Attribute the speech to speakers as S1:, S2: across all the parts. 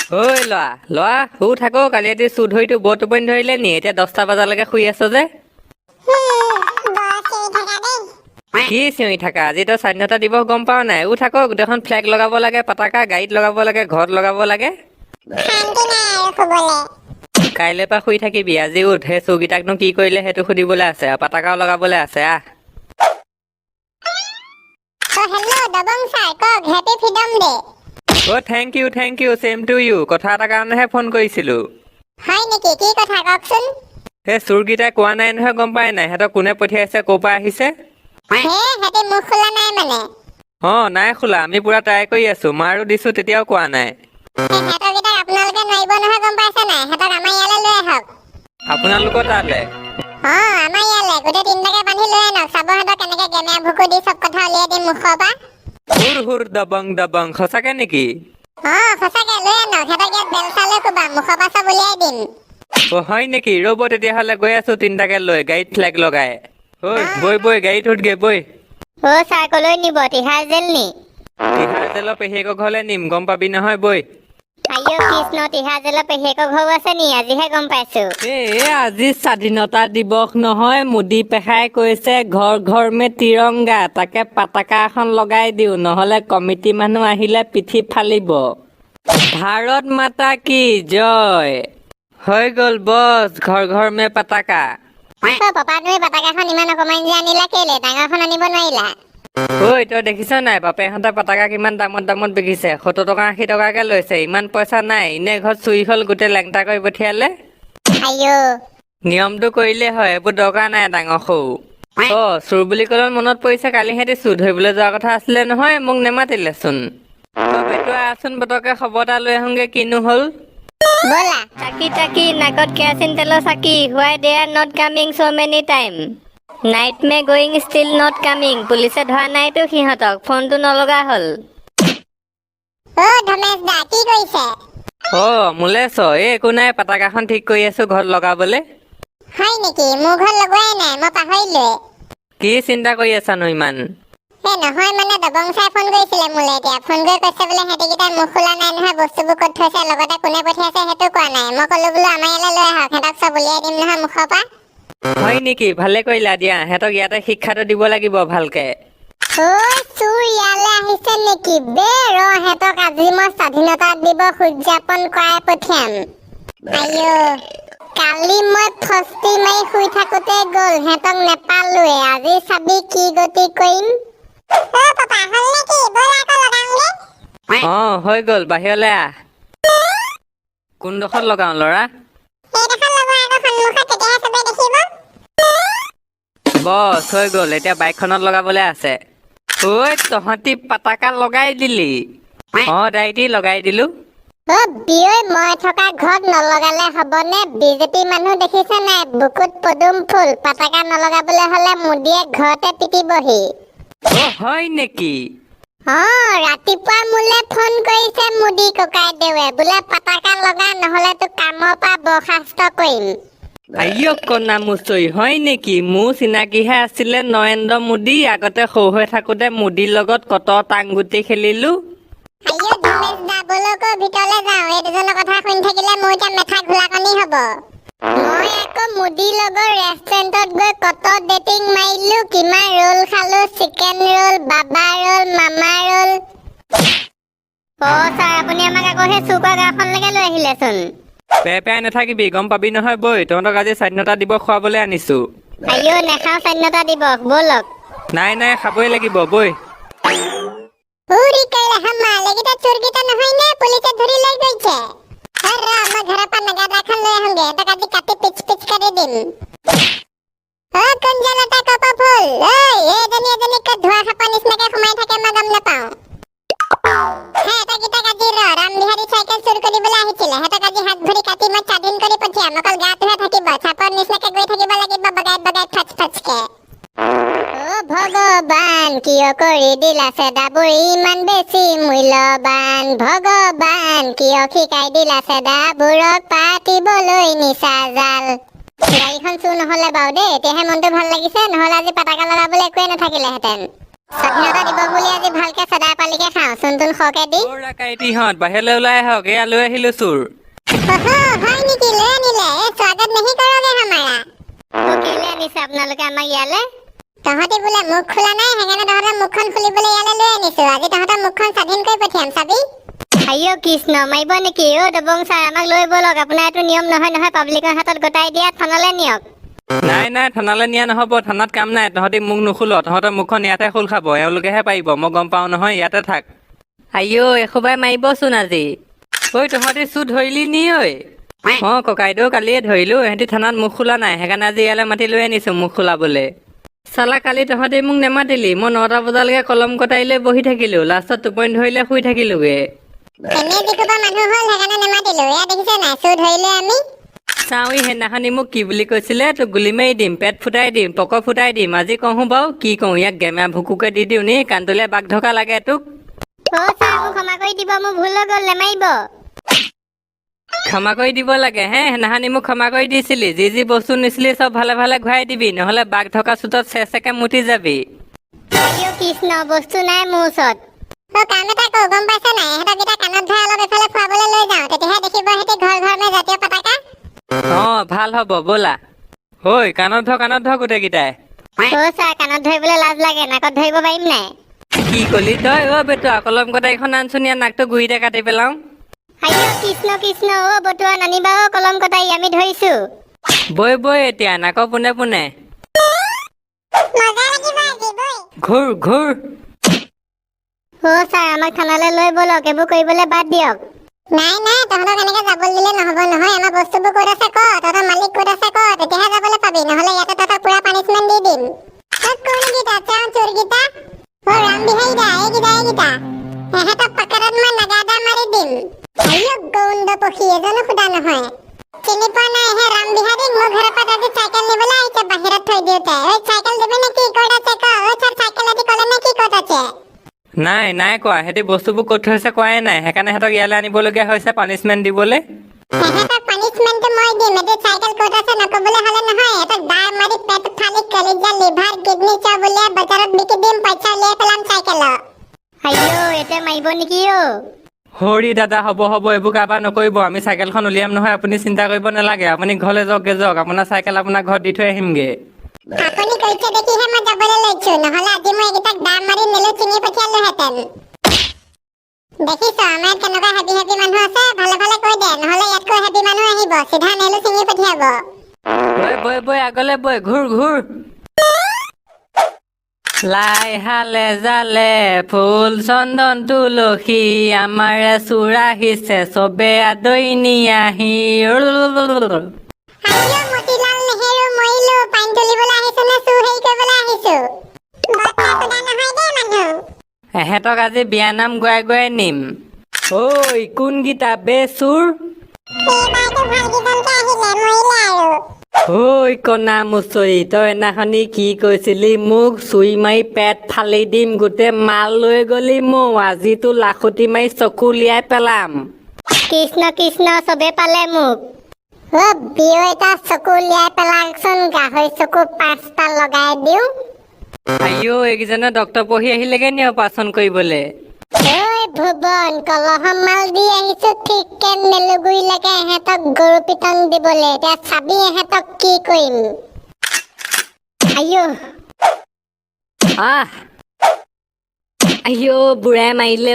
S1: ঐ ল'ৰা ল'ৰা শুই থাকো কালি ৰাতি চুৰ ধৰিটো বৰ টোপনি ধৰিলে নি এতিয়া 10টা বজালৈকে শুই আছ যে কি চিঞৰি থাকা আজি তই স্বাধীনতা দিৱস গম পাৱ নাই থাকো গোটেইখন ফ্লেগ লগাব লাগে পতাকা গাড়ীত লগাব লাগে ঘৰত লগাব লাগে কাইলৈ পৰা শুই থাকিবি আজি উঠ সেই চৌকেইটাকনো কি কৰিলে সেইটো সুধিবলৈ আছে আৰু পতাকাও লগাবলৈ আছে আহ thank you same to you কথা এটাৰ কাৰণেহে ফোন কৰিছিলো সেই চোৰকেইটাই কোৱা নাই নহয় গম পাই নাই সিহঁতক কোনে পঠিয়াইছে ক'ৰ পৰা আহিছে নাই খোলা আমি পুৰা ট্ৰাই কৰি আছো মাৰো দিছো তেতিয়াও কোৱা নাই আপোনালোকৰ তালে হুৰ হুৰ দবং দবং সঁচাকে নেকি হয় নেকি ৰ'ব তেতিয়াহ'লে গৈ আছো তিনটাকে লৈ গাড়ীত ফ্লেগ লগাই বৈ বৈ গাড়ীত উঠগে বৈ তিহাৰ জেলৰ পেহীয়েকৰ ঘৰলে নিম গম পাবি নহয় বৈ আজি স্বাধীনতা দিৱস নহয় মোদী পেহাই কৈছে ঘৰ ঘৰ মে তিৰংগা তাকে পতাকা এখন লগাই দিও নহলে কমিটি মানুহ আহিলে পিঠি ফালিব ভাৰত মাতা কি জয় হৈ গল বছ ঘৰ ঘৰ মে পতাকা তই দেখিছ নাই বাপেহঁতে পতাকা কিমান দামত দামত বিকিছে 70 টকা 80 টকাকে লৈছে ইমান পইচা নাই এনে ঘৰত চুৰি হল গোটেই লেংটা কৰি পঠিয়ালে নিয়মটো কৰিলে হয় এইবোৰ দৰকাৰ নাই ডাঙৰ সৰু চুৰ বুলি ক'লে মনত পৰিছে কালি সিহঁতি চুৰ ধৰিবলৈ যোৱা কথা আছিলে নহয় মোক নেমাতিলেচোন আচোন পতকে খবৰ এটা লৈ আহোগে কিনো হল Taki nagot kerosene telo saki why they are not coming so many time night me going still not coming police dhwa nai to hihatok phone tu nologa hol
S2: dhamesh da ki koise
S1: muleso ekো নাই pataka khon thik koi asu ghor logabole
S2: hai neki mo ghor logoi nai mo pahoile
S1: ki chinta koi asa no iman
S2: নহয় মানে দবং চাই phone কৰিছিলে মোলে এতিয়া phone কৰি কৈছে বোলে হেতিকিটা মুখ খোলা নাই নহয় বস্তুবোৰ ক'ত থৈছে লগতে কোনে পঠিয়াইছে সেইটো কোৱা নাই মই ক'লো বোলো আমাৰ ইয়ালৈ লৈ আহক হেতক চব উলিয়াই দিম নহয় মুখৰ পৰা
S1: হয় নেকি ভালে কৰিলা দিয়া হেতক ইয়াতে শিক্ষাটো দিব লাগিব ভালকে
S2: চুৰ ইয়ালৈ আহিছে নেকি বে হেতক আজি মই স্বাধীনতা দিৱস উদযাপন কৰাই পঠিয়াম কালি মই ফস্তি মাৰি শুই থাকোতে গ'ল হেতক নেপালোৱে আজি চাবি কি গতি কৰিম
S1: হৈ গল বাহিৰলৈ আহ কোনডোখৰত লগাও ল'ৰা বছ হৈ গল এতিয়া বাইকখনত লগাবলৈ আছে তহঁতি পতাকা লগাই দিলি দাইটি লগাই দিলো
S2: মই থকা ঘৰত নলগালে হবনে বিজেপি মানুহ দেখিছে নাই বুকুত পদুম ফুল পতাকা নলগাবলৈ হলে মোদীয়ে ঘৰতে পিটিবহি
S1: হয় নেকি
S2: ৰাতিপুৱা মোলে ফোন কৰিছে মোদী ককাই দেৱে বোলে পতাকা লগা নহলে তো কামৰ পৰা বৰখাস্ত কৰিম
S1: কনা মুচৰি হয় নেকি মোৰ চিনাকিহে আছিলে নৰেন্দ্ৰ মোদী আগতে সৰু হৈ থাকোতে মোদীৰ লগত কত টাংগুটি খেলিলো
S2: ভিতৰলৈ যাওঁ এই দুজনৰ কথা শুনি থাকিলে মোৰ এতিয়া মেথা ঘোলাকনি হব মই আকৌ মোদীৰ লগৰ ৰেষ্টুৰেণ্টত গৈ কত ডেটিং মাৰিলো কিমান ৰোল খালো চিকেন ৰোল বাবা ৰোল মামা ৰোল ছাৰ আপুনি আমাক আকৌ সেই চুকা গাঁওখনলৈকে লৈ আহিলেচোন
S1: পেপাই নাথাকিবি গম পাবি নহয় বৈ তহঁতক আজি স্বাধীনতা দিৱস খুৱাবলৈ আনিছো
S2: নেখাওঁ স্বাধীনতা দিৱস ব'লক
S1: নাই খাবই লাগিব বৈ
S2: চোৰকেইটা নহয় নে পুলিচে ধৰি লৈ গৈছে আমাৰ ঘৰৰ পৰা নগাদ এখন লৈ আহোগে এটাক আজি কাটি পিচ পিচ কৰি দিম কঞ্জালতা কপফুল এজনী ধোৱা খাপৰ নিচিনাকে সোমাই থাকে মই গম নাপাওঁ এটাকেইটাক আজি ৰামবিহাৰী চাইকেল চুৰ কৰিবলৈ আহিছিলে সিহঁতক আজি হাত ভৰি কাটি মই স্বাধীন কৰি পঠিয়াম অকল গাটোহে থাকিব চাপৰ নিচিনাকে গৈ থাকিব লাগিব বগাই বগাই ফাচ ফাচকে ভগৱান কিয় কৰি দিলা চেদাবোৰ ইমান বেছি মূল্যৱান ভগৱান কিয় শিকাই দিলা চেদাবোৰক পাতিবলৈ নিচা জাল গাড়ীখন চুৰ নহলে বাৰু দেই এতিয়াহে মনটো ভাল লাগিছে নহলে আজি পতাকা লগাবলৈ একোৱে নাথাকিলেহেঁতেন স্বাধীনতা দিৱস বুলি আজি ভালকে চদা পালিকে খাওঁ চুন সৰকে দি।
S1: ডাকাইতিহঁত বাহিৰলৈ ওলাই আহক, এয়া লৈ আহিলো চোৰ।
S2: হয় নেকি? লৈ আনিলে? স্বাগত নেহি কৰোগে হামাৰা। কেলে আনিছে আপোনালোকে আমাক ইয়ালে? তহঁতি বোলে মুখ খোলা নাই, সেইকাৰণে তহঁতৰ মুখখন খুলিবলৈ ইয়ালে লৈ আনিছো। আজি তহঁতৰ মুখখন স্বাধীন কৰি পঠিয়াম চাবি। আইঅ কৃষ্ণ, মাৰিব নেকি? দবং ছাৰ, আমাক লৈ ব'লক। আপোনাৰ এইটো নিয়ম নহয়, পাব্লিকৰ হাতত গতাই দিয়া, থানালৈ নিয়ক।
S1: নাই থানালৈ নিয়া নহ'ব, থানাত কাম নাই। তহঁতি মুখ নুখুল, তহঁতৰ মুখখন ইয়াতে খোল খাব, এওঁলোকেহে পাৰিব। মই গম পাওঁ নহয়, ইয়াতে থাক। আইঅ এসোবাই মাৰিবচোন আজি। ঐ তহঁতি চুৰ ধৰিলি নি? ককাইদেউ কালিয়ে ধৰিলো, এহেঁতি থানাত মুখ খোলা নাই, সেইকাৰণে আজি ইয়ালৈ মাতি লৈ আনিছো মুখ খোলাবলৈ। চালা কালি তহঁতি মোক নেমাতিলি, মই 9টা বজালৈকে কলম কটাইলৈ বহি থাকিলো, লাষ্টত টোপনি ধৰিলে শুই থাকিলোগে। চাওঁই সেইদিনাখনি মোক কি বুলি কৈছিলে, তোক গুলি মাৰি দিম, পেট ফুটাই দিম, পক ফুটাই দিম। আজি কওঁ বাৰু কি কওঁ, ইয়াক গেমা ভুকুকে দি দিওঁ নি? কাণটোলে বাঘ ঢকা লাগে তোক।
S2: ক্ষমা কৰি দিব, মোৰ ভুল হৈ গ'ল, নেমাৰিব।
S1: ক্ষমা কৰি দিব লাগে হে? সেইদিনাখনি মোক ক্ষমা কৰি দিছিলি, যি বস্তু নিছিলি চব ভালে ভালে ঘূৰাই দিবি, নহ'লে বাঘ থকা চোতত চেচেকে মুতি যাবি।
S2: কৃষ্ণ, বস্তু নাই মোৰ ওচৰত। কাম এটা কৰো, গম পাইছ নাই? এহেঁতক এতিয়া কাণত ধৰাই অলপ এফালে ফুৰাবলৈ লৈ যাওঁ, তেতিয়াহে দেখিব সিহঁতি ঘৰ মে জাতীয় পতাকা।
S1: ভাল হ'ব ব'লা। ঐ কাণত ধৰ গোটেইকেইটাই।
S2: ছাৰ, কাণত ধৰিবলৈ লাজ লাগে, নাকত ধৰিব পাৰিম নাই?
S1: কি কলি তই? বেটুৱা, কলম কটাৰীখন আনচোন, ইয়াৰ নাকটো গুৰিতে কাটি পেলাওঁ।
S2: কৃষ্ণ, বতুৱা নানিবা, কলম কটাৰী, আমি ধৰিছো।
S1: বৈ এতিয়া নাকৰ পোনে পোনে ঘূৰ।
S2: ছাৰ, আমাক থানালৈ লৈ ব'লক, এইবোৰ কৰিবলৈ বাদ দিয়ক। নাই, তহঁতক এনেকে যাবলৈ দিলে নহ'ব নহয়। আমাৰ বস্তুবোৰ ক'ত আছে ক, তহঁতৰ মালিক ক'ত আছে ক, তেতিয়াহে যাবলৈ পাবি, নহ'লে ইয়াতে তহঁতক পুৰা পানিচমেণ্ট দি দিম। কোনকেইটা চোৰকেইটা? ৰাম বিহাৰী দা, এইকেইটা এহেঁতক পাকাৰত মই নাগাদা মাৰি দিম। গৌণ্ড পক্ষী, এজনো সোধা নহয়। চিনি পোৱা নাই হে ৰাম বিহাৰীক? মোৰ ঘৰৰ পৰা আজি চাইকেল নিবলৈ আহিছে, বাহিৰত থৈ দিওঁতে। চাইকেল দিবি নে কি? ক'ত আছে ক? চাইকেল আদি ক'লে নে কি? ক'ত আছে?
S1: নাই কোৱা, সিহঁতি বস্তুবোৰ ক'ত থৈছে কোৱাই নাই, সেইকাৰণে সিহঁতক ইয়ালৈ আনিবলগীয়া হৈছে পানিচমেণ্ট দিবলৈ।
S2: সিহঁতক পানিচমেণ্টটো মই দিম, এইটো চাইকেল ক'ত আছে নক'বলৈ হ'লে নহয়। সিহঁতক দাৰ মাৰি পেট ফালি কলিজা লিভাৰ কিডনী চব উলিয়াই বজাৰত বিকি দিম, পইচা উলিয়াই পেলাম চাইকেলত। এতিয়া মাৰিব নেকি?
S1: হৰি দাদা, হ'ব এইবোৰ কাৰবাৰ নকৰিব, আমি চাইকেলখন উলিয়াম নহয়, আপুনি চিন্তা কৰিব নালাগে। আপুনি ঘৰলৈ যাওক, আপোনাৰ চাইকেল আপোনাৰ ঘৰত দি থৈ আহিমগে।
S2: আপুনি কৈছে দেখিহে মই যাবলৈ লৈছো, নহ'লে আজি মই এইকেইটাক দাম মাৰি মেলি চিঙি পঠিয়ালোহেঁতেন। দেখিছ আমাৰ ইয়াত কেনেকুৱা হেভি মানুহ আছে? ভালে কৈ দে, নহ'লে ইয়াতকৈ হেভি মানুহ আহিব, চিধা নেলো চিঙি পঠিয়াব।
S1: বৈ আগলে বৈ, ঘূৰ। লাই হালে জালে ফুল চন্দন তুলসী, আমাৰে চোৰ আহিছে চবে আদৰি নিয়াহি।
S2: মতিলাল নেহেৰু মৰিলো, পানী তুলিবলৈ আহিছো নে চুৰ হেৰি কৰিবলৈ আহিছো?
S1: এহেঁতক আজি বিয়ানাম গোৱাই নিম। ঐ কোনকেইটা বে চোৰ? ঐ কনা মুচৰি, তই এদিনাখনি কি কৈছিলি মোক? চুই মাৰি পেট ফালি দিম, গোটেই মাল লৈ গলি মোক, আজিতো লাখুটি মাৰি চকু উলিয়াই পেলাম।
S2: কৃষ্ণ, চবে পালে মোক। এটা চকু উলিয়াই পেলাচোন, গাহৰি চকু 5টা লগাই দিওঁ।
S1: এইকেইজনে ডক্তৰ পঢ়ি আহিলেগে নি অপাৰেচন কৰিবলে?
S2: ভুৱন, কলহৰ মাল দি আহিছো ঠিককে মেলুগুৰিলৈকে এহেঁতক গৰু পিটন দিবলৈ। এতিয়া চাবি এহেঁতক কি কৰিম।
S1: বুঢ়াই মাৰিলে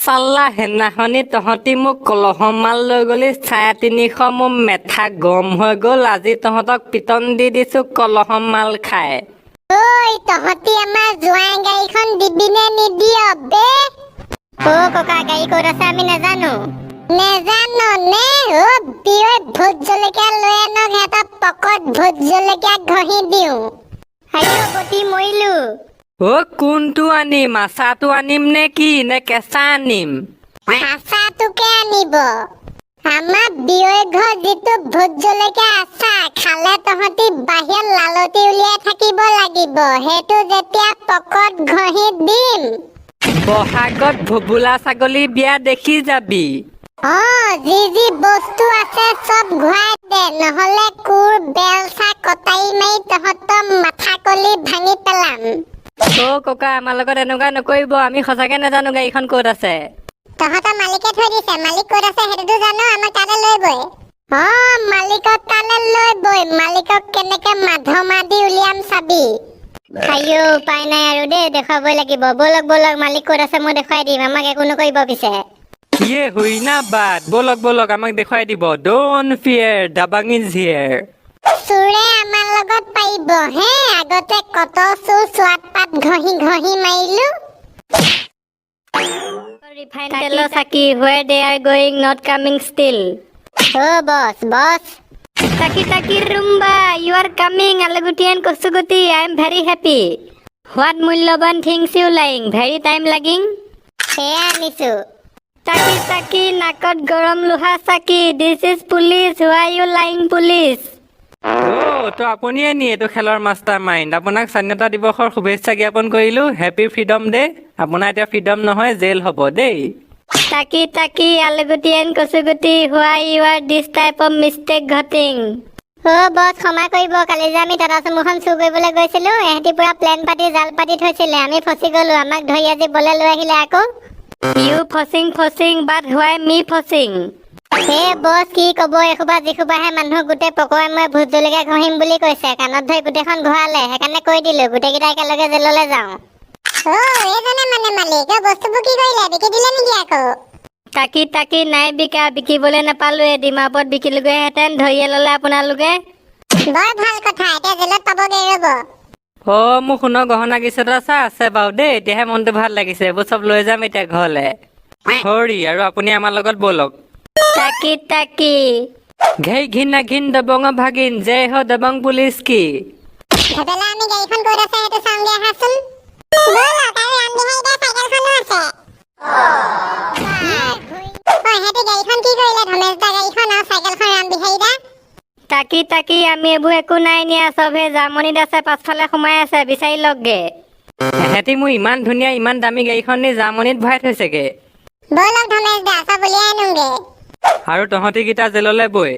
S1: চাল্লা, সেইদিনাখনি তহঁতি মোক কলহৰ মাল লৈ গলি 350 মোৰ মেথা গৰম হৈ গ'ল, আজি তহঁতক পিটন দি দিছো কলহৰ মাল খাই।
S2: তহঁতি আমাৰ জোৱাই গাড়ীখন দিবি নে নিদিয় বে? ককা, গাড়ী ক'ত আছে আমি নেজানো নে? ভোট জলকীয়া লৈ আনক, সিহঁতৰ পকত ভোট জলকীয়া ঘঁহি দিওঁ। গতি মৰিলো।
S1: কোনটো আনিম? আচাটো আনিম নে কি, নে কেঁচা আনিম?
S2: আচাটোকে আনিব। আমাৰ বিয়ৈ ঘৰ যিটো ভোট জলকীয়া আচাৰ খালে তহঁতি বাহিৰত লালতি উলিয়াই থাকিব লাগিব, সেইটো যেতিয়া পকত ঘঁহি দিম।
S1: বহাগত ভুবুলা ছাগলী বিয়া দেখি যাবি।
S2: যি বস্তু আছে চব ঘূৰাই দে, নহ'লে কোৰ বেলচা কটাৰী মাৰি তহঁতৰ মাথা কলি ভাঙি পেলাম।
S1: ককা আমাৰ লগত এনেকুৱা নকৰিব, আমি সঁচাকে নাজানো গাড়ীখন ক'ত আছে।
S2: তহঁতৰ মালিকে থৈ দিছে, মালিক ক'ত আছে সেইটোতো জানো, আমাক তালৈ লৈ বৈ। মালিকক তালৈ লৈ বৈ, মালিকক কেনেকে মাধমা দি উলিয়াম চাবি। আইও উপায় নাই আৰু দেই, দেখুৱাবই লাগিব। ব'লক ব'লক, মালিক ক'ত আছে মই দেখুৱাই দিম, আমাক একো নকৰিব পিছে।
S1: ইয়ে হুই না বাদ, বলক বলক আমাক দেখুৱাই দিব। ডোন্ট ফিয়াৰ, দাবাং ইজ হিয়াৰ।
S2: চোৰে আমাৰ লগত পাৰিব হে, আগতে কত চোৰ চোৱাত পাত ঘঁহি ঘঁহি মাৰিলো।
S1: Refined yellow Saki, where they are going, not coming still.
S2: Box box
S1: Taki Rumba, you are coming, Alaguti and Kosuguti, I am very happy. What Mulloban things you lying, very time lagging?
S2: সেয়া আনিছো।
S1: Taki, Nakot Gorom Luha Saki, this is police, why you lying police? তো আপুনিয়ে নিয়ে এইটো খেলৰ master mind. আপোনাক স্বাধীনতা দিৱসৰ শুভেচ্ছা জ্ঞাপন কৰিলোঁ। Happy freedom day. আপোনাৰ এতিয়া ফ্ৰীডম নহয়, জেল হ'ব দেই। Taki, Alaguti and Kosuguti, why you are this type of mistake ঘটিং?
S2: বস ক্ষমা কৰিব, কালি যে আমি টাটা চুমুখন চুৰ কৰিবলৈ গৈছিলো, এহেঁতি পুৰা প্লেন পাতি জাল পাতি থৈছিলে, আমি ফচি গলো, আমাক ধৰি আজি বলে লৈ আহিলে আকৌ।
S1: You ফচিং, but why me ফচিং?
S2: বস কি কব, এসোপা যিসোপাহে মানুহ গোটেই পকোৱাই মই ভোট জলকীয়া ঘঁহিম বুলি কৈছে, কাণত ধৰি গোটেইখন ঘূৰালে, সেইকাৰণে কৈ দিলো গোটেইকেইটা একেলগে জেললৈ যাওঁ। এইজনে মানে মালিক, বস্তুবোৰ কি কৰিলে, বিকি দিলে নেকি আকৌ?
S1: Taki নাই বিকা, বিকিবলৈ নাপালোৱে, ডিমাপুৰত বিকিলোগৈহেঁতেন, ধৰিয়ে ল'লে আপোনালোকে।
S2: বৰ ভাল কথা, এতিয়া জেলত পাবগে ৰ'ব।
S1: মোৰ সোণৰ গহনা কিছু আছে বাৰু দেই, এতিয়াহে মনটো ভাল লাগিছে, এইবোৰ চব লৈ যাম এতিয়া ঘৰলে। হৰি আৰু আপুনি আমাৰ লগত ব'লক। Taki ঘিন দবং ভাগিন, জয় হ দবং পুলিচ কি।
S2: ভেবেলা আমি গাড়ীখন ক'ত আছে সেইটো চাওঁগে আহাচোন। ব'লক, আৰু ৰামবিহাৰীদাৰ চাইকেলখনো আছে। সিহঁতি গাড়ীখন কি কৰিলে, ধমেশদা গাড়ীখন আৰু চাইকেলখন ৰামবিহাৰীদা?
S1: Taki আমি এইবোৰ একো নাই নিয়া, চবে জাৰ্মনীত আছে, পাছফালে সোমাই আছে, বিচাৰি লওকগে। এহেঁতি মোৰ ইমান ধুনীয়া ইমান দামী গাড়ীখন নি জাৰ্মনীত ভৰাই থৈছেগে।
S2: ব'লক ধমেশদা, চব উলিয়াই আনোগে।
S1: আৰু তহঁতিকেইটা জেললৈ বৈ।